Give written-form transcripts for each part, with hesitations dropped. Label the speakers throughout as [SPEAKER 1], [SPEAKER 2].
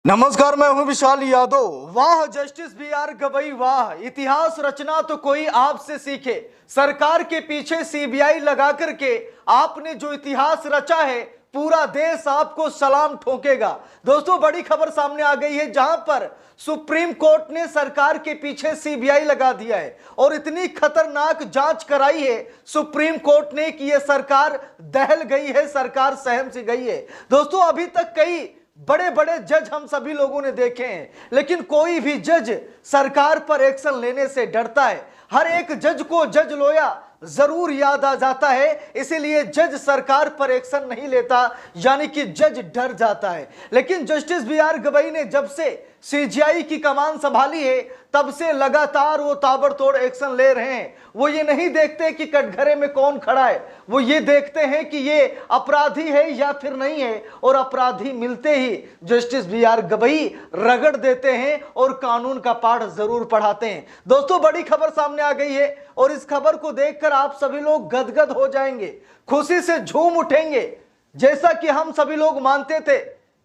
[SPEAKER 1] नमस्कार, मैं हूं विशाल यादव। वाह जस्टिस बी आर गवई वाह, इतिहास रचना तो कोई आपसे सीखे। सरकार के पीछे सीबीआई लगा करके आपने जो इतिहास रचा है, पूरा देश आपको सलाम ठोकेगा। दोस्तों, बड़ी खबर सामने आ गई है जहां पर सुप्रीम कोर्ट ने सरकार के पीछे सीबीआई लगा दिया है और इतनी खतरनाक जांच कराई है सुप्रीम कोर्ट ने कि यह सरकार दहल गई है, सरकार सहम सी गई है। दोस्तों, अभी तक कई बड़े बड़े जज हम सभी लोगों ने देखे हैं, लेकिन कोई भी जज सरकार पर एक्शन लेने से डरता है। हर एक जज को जज लोया जरूर याद आ जाता है, इसीलिए जज सरकार पर एक्शन नहीं लेता, यानी कि जज डर जाता है। लेकिन जस्टिस बी आर गवई ने जब से सीजीआई की कमान संभाली है, तब से लगातार वो ताबड़तोड़ एक्शन ले रहे हैं। वो ये नहीं देखते कि कटघरे में कौन खड़ा है, वो ये देखते हैं कि ये अपराधी है या फिर नहीं है, और अपराधी मिलते ही जस्टिस बी आर गवई रगड़ देते हैं और कानून का पाठ जरूर पढ़ाते हैं। दोस्तों, बड़ी खबर सामने आ गई है और इस खबर को देखकर आप सभी लोग गदगद हो जाएंगे, खुशी से झूम उठेंगे। जैसा कि हम सभी लोग मानते थे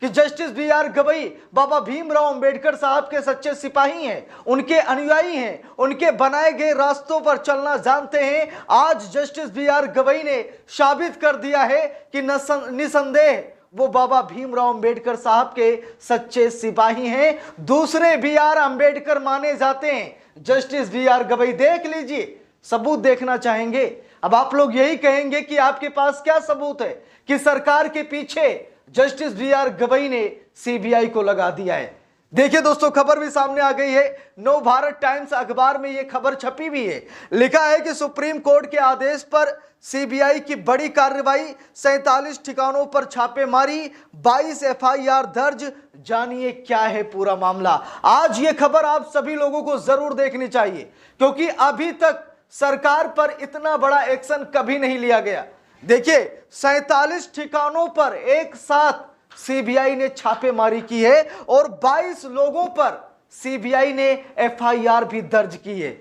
[SPEAKER 1] कि जस्टिस बी आर गवई बाबा भीमराव अंबेडकर साहब के सच्चे सिपाही हैं, उनके अनुयायी हैं, उनके बनाए गए रास्तों पर चलना जानते हैं। आज जस्टिस बी आर गवई ने साबित कर दिया है कि निसंदेह वो बाबा भीमराव अंबेडकर साहब के सच्चे सिपाही हैं, दूसरे बी आर अंबेडकर माने जाते हैं। जस्टिस बी आर गवई, देख लीजिए, सबूत देखना चाहेंगे। अब आप लोग यही कहेंगे कि आपके पास क्या सबूत है कि सरकार के पीछे जस्टिस बी आर गवई ने सीबीआई को लगा दिया है। देखिए दोस्तों, खबर भी सामने आ गई है। नव भारत टाइम्स अखबार में यह खबर छपी हुई है। लिखा है कि सुप्रीम कोर्ट के आदेश पर सीबीआई की बड़ी कार्रवाई, 47 ठिकानों पर छापेमारी, 22 एफआईआर दर्ज। जानिए क्या है पूरा मामला। आज ये खबर आप सभी लोगों को जरूर देखनी चाहिए, क्योंकि अभी तक सरकार पर इतना बड़ा एक्शन कभी नहीं लिया गया। देखिए, 47 ठिकानों पर एक साथ सीबीआई ने छापेमारी की है और 22 लोगों पर सीबीआई ने एफआईआर भी दर्ज की है।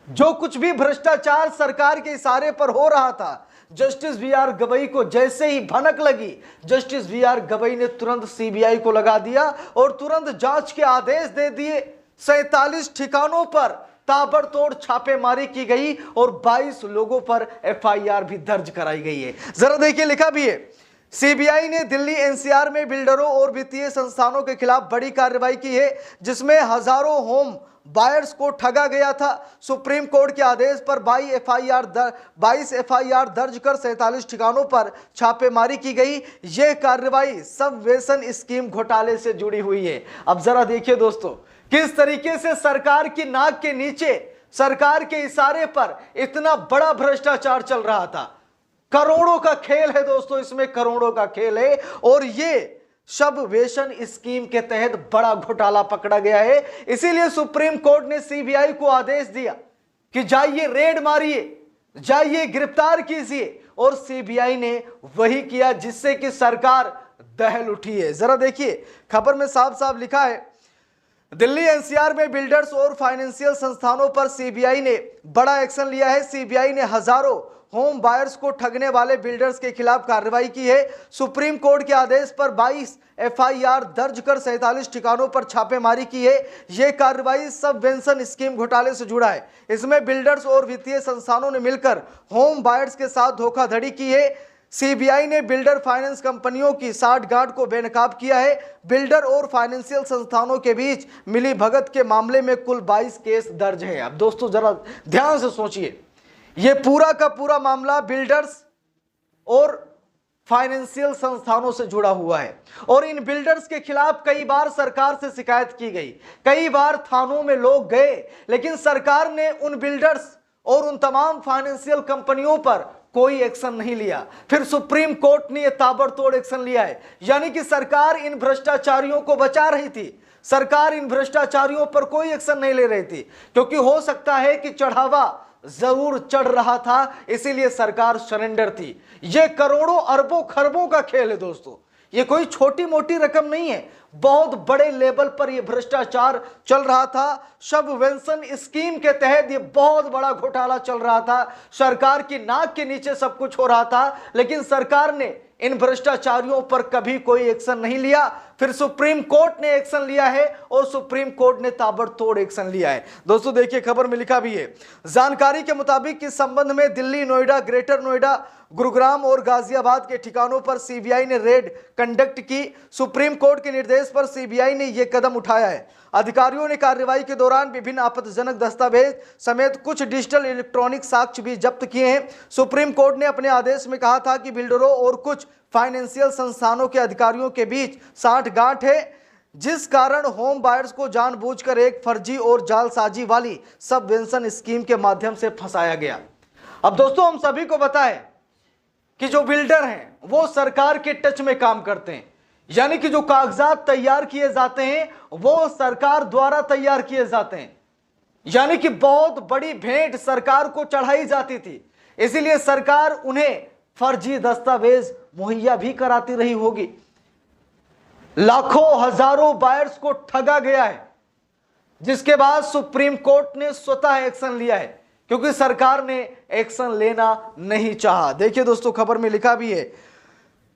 [SPEAKER 1] जो कुछ भी भ्रष्टाचार सरकार के इशारे पर हो रहा था, जस्टिस बी आर गवई को जैसे ही भनक लगी, जस्टिस बी आर गवई ने तुरंत सीबीआई को लगा दिया और तुरंत जांच के आदेश दे दिए। 47 ठिकानों पर ताबड़तोड़ छापेमारी की गई और 22 लोगों पर एफआईआर भी दर्ज कराई गई है। जरा देखिए, लिखा भी है, सीबीआई ने दिल्ली एनसीआर में बिल्डरों और वित्तीय संस्थानों के खिलाफ बड़ी कार्रवाई की है, जिसमें हजारों होम बायर्स को ठगा गया था। सुप्रीम कोर्ट के आदेश पर 22 एफआईआर दर्ज कर 47 ठिकानों पर छापेमारी की गई। यह कार्रवाई सब वेतन स्कीम घोटाले से जुड़ी हुई है। अब जरा देखिए दोस्तों, किस तरीके से सरकार की नाक के नीचे, सरकार के इशारे पर इतना बड़ा भ्रष्टाचार चल रहा था। करोड़ों का खेल है दोस्तों, इसमें करोड़ों का खेल है और ये सब वेतन स्कीम के तहत बड़ा घोटाला पकड़ा गया है। इसीलिए सुप्रीम कोर्ट ने सीबीआई को आदेश दिया कि जाइए रेड मारिए, जाइए गिरफ्तार कीजिए, और सीबीआई ने वही किया, जिससे कि सरकार दहल उठी है। जरा देखिए, खबर में साफ साफ लिखा है, दिल्ली एनसीआर में बिल्डर्स और फाइनेंशियल संस्थानों पर सीबीआई ने बड़ा एक्शन लिया है। सीबीआई ने हजारों होम बायर्स को ठगने वाले बिल्डर्स के खिलाफ कार्रवाई की है। सुप्रीम कोर्ट के आदेश पर 22 एफआईआर दर्ज कर 47 ठिकानों पर छापेमारी की है। यह कार्रवाई सब वेतन स्कीम घोटाले से जुड़ा है। इसमें बिल्डर्स और वित्तीय संस्थानों ने मिलकर होम बायर्स के साथ धोखाधड़ी की है। सीबीआई ने बिल्डर फाइनेंस कंपनियों की साठगांठ को बेनकाब किया है। बिल्डर और फाइनेंशियल संस्थानों के बीच मिली भगत के मामले में कुल 22 केस दर्ज है। अब दोस्तों, जरा ध्यान से सोचिए, यह पूरा का पूरा मामला बिल्डर्स और फाइनेंशियल संस्थानों से जुड़ा हुआ है और इन बिल्डर्स के खिलाफ कई बार सरकार से शिकायत की गई, कई बार थानों में लोग गए, लेकिन सरकार ने उन बिल्डर्स और उन तमाम फाइनेंशियल कंपनियों पर कोई एक्शन नहीं लिया। फिर सुप्रीम कोर्ट ने यह ताबड़तोड़ एक्शन लिया है, यानी कि सरकार इन भ्रष्टाचारियों को बचा रही थी। सरकार इन भ्रष्टाचारियों पर कोई एक्शन नहीं ले रही थी, क्योंकि हो सकता है कि चढ़ावा जरूर चढ़ रहा था, इसीलिए सरकार सरेंडर थी। यह करोड़ों अरबों खरबों का खेल है दोस्तों, ये कोई छोटी मोटी रकम नहीं है। बहुत बड़े लेवल पर यह भ्रष्टाचार चल रहा था। सब वेतन स्कीम के तहत यह बहुत बड़ा घोटाला चल रहा था। सरकार की नाक के नीचे सब कुछ हो रहा था, लेकिन सरकार ने इन भ्रष्टाचारियों पर कभी कोई एक्शन नहीं लिया। फिर सुप्रीम कोर्ट ने एक्शन लिया है और सुप्रीम कोर्ट ने ताबड़तोड़ एक्शन लिया है। दोस्तों देखिए, खबर में लिखा भी है, जानकारी के मुताबिक इस संबंध में दिल्ली, नोएडा, ग्रेटर नोएडा, गुरुग्राम और गाजियाबाद के ठिकानों पर सीबीआई ने रेड कंडक्ट की। सुप्रीम कोर्ट के निर्देश पर सीबीआई ने यह कदम उठाया है। अधिकारियों ने कार्रवाई के दौरान विभिन्न आपत्तिजनक दस्तावेज समेत कुछ डिजिटल इलेक्ट्रॉनिक साक्ष्य भी जब्त किए हैं। सुप्रीम कोर्ट ने अपने आदेश में कहा था कि बिल्डरों और कुछ फाइनेंशियल संस्थानों के अधिकारियों के बीच साठगांठ है, जिस कारण होम बायर्स को जानबूझकर एक फर्जी और जालसाजी वाली सबवेंशन स्कीम के माध्यम से फंसाया गया। अब दोस्तों, हम सभी को पता है कि जो बिल्डर हैं वो सरकार के टच में काम करते हैं, यानी कि जो कागजात तैयार किए जाते हैं वो सरकार द्वारा तैयार किए जाते हैं, यानी कि बहुत बड़ी भेंट सरकार को चढ़ाई जाती थी। इसीलिए सरकार उन्हें फर्जी दस्तावेज मुहैया भी कराती रही होगी। लाखों हजारों बायर्स को ठगा गया है, जिसके बाद सुप्रीम कोर्ट ने स्वतः एक्शन लिया है, क्योंकि सरकार ने एक्शन लेना नहीं चाहा। देखिए दोस्तों, खबर में लिखा भी है,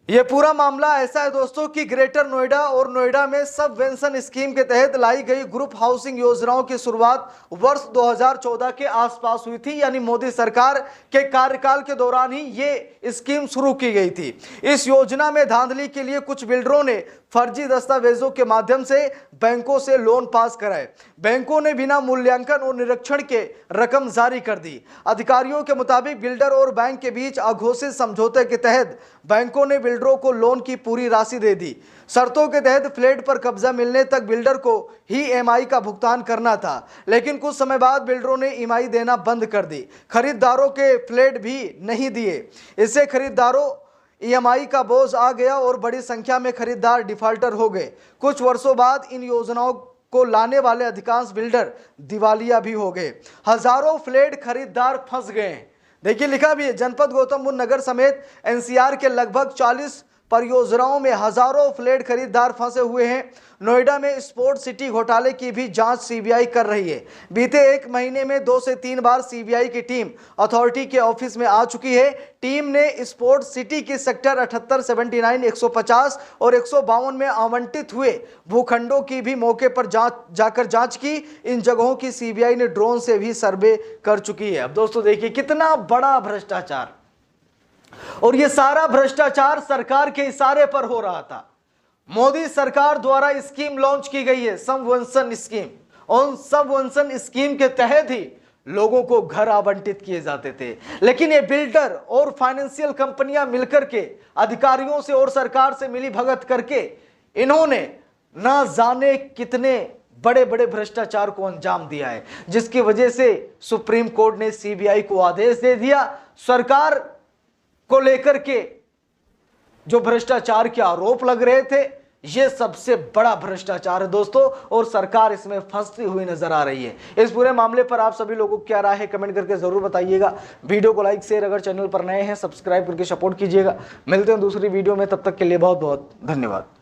[SPEAKER 1] यह पूरा मामला ऐसा है दोस्तों कि ग्रेटर नोएडा और नोएडा में सबवेंशन स्कीम के तहत लाई गई ग्रुप हाउसिंग योजनाओं की शुरुआत वर्ष 2014 के आसपास हुई थी, यानी मोदी सरकार के कार्यकाल के दौरान ही ये स्कीम शुरू की गई थी। इस योजना में धांधली के लिए कुछ बिल्डरों ने फर्जी दस्तावेजों के माध्यम से बैंकों से लोन पास कराए। बैंकों ने बिना मूल्यांकन और निरीक्षण के रकम जारी कर दी। अधिकारियों के मुताबिक बिल्डर और बैंक के बीच अघोषित समझौते के तहत बैंकों ने बिल्डरों को लोन की पूरी राशि दे दी। शर्तों के तहत फ्लैट पर कब्जा मिलने तक बिल्डर को ही ईएमआई का भुगतान करना था, लेकिन कुछ समय बाद बिल्डरों ने ईएमआई देना बंद कर दी। खरीदारों के फ्लैट भी नहीं दिए। इससे खरीदारों ईएमआई का बोझ आ गया और बड़ी संख्या में खरीदार डिफाल्टर हो गए। कुछ वर्षों बाद इन योजनाओं को लाने वाले अधिकांश बिल्डर दिवालिया भी हो गए। हजारों फ्लैट खरीदार फंस गए। देखिए, लिखा भी है, जनपद गौतम बुद्ध नगर समेत एनसीआर के लगभग 40 परियोजनाओं में हजारों फ्लैट खरीदार फंसे हुए हैं। नोएडा में स्पोर्ट सिटी घोटाले की भी जांच सीबीआई कर रही है। बीते एक महीने में 2 से 3 बार सीबीआई की टीम अथॉरिटी के ऑफिस में आ चुकी है। टीम ने स्पोर्ट सिटी के सेक्टर 78, 79, 150 और 152 में आवंटित हुए भूखंडों की भी मौके पर जाकर जांच की। इन जगहों की सीबीआई ने ड्रोन से भी सर्वे कर चुकी है। अब दोस्तों देखिए, कितना बड़ा भ्रष्टाचार, और ये सारा भ्रष्टाचार सरकार के इशारे पर हो रहा था। मोदी सरकार द्वारा स्कीम लॉन्च की गई है, सबवेंशन स्कीम। और सबवेंशन स्कीम के तहत ही लोगों को घर आवंटित किए जाते थे। लेकिन ये बिल्डर और फाइनेंशियल कंपनियां मिलकर के अधिकारियों से और सरकार से मिली भगत करके इन्होंने ना जाने कितने बड़े बड़े भ्रष्टाचार को अंजाम दिया है, जिसकी वजह से सुप्रीम कोर्ट ने सीबीआई को आदेश दे दिया। सरकार को लेकर के जो भ्रष्टाचार के आरोप लग रहे थे, यह सबसे बड़ा भ्रष्टाचार है दोस्तों, और सरकार इसमें फंसती हुई नजर आ रही है। इस पूरे मामले पर आप सभी लोगों को क्या राय है, कमेंट करके जरूर बताइएगा। वीडियो को लाइक, शेयर, अगर चैनल पर नए हैं सब्सक्राइब करके सपोर्ट कीजिएगा। मिलते हैं दूसरी वीडियो में, तब तक के लिए बहुत बहुत धन्यवाद।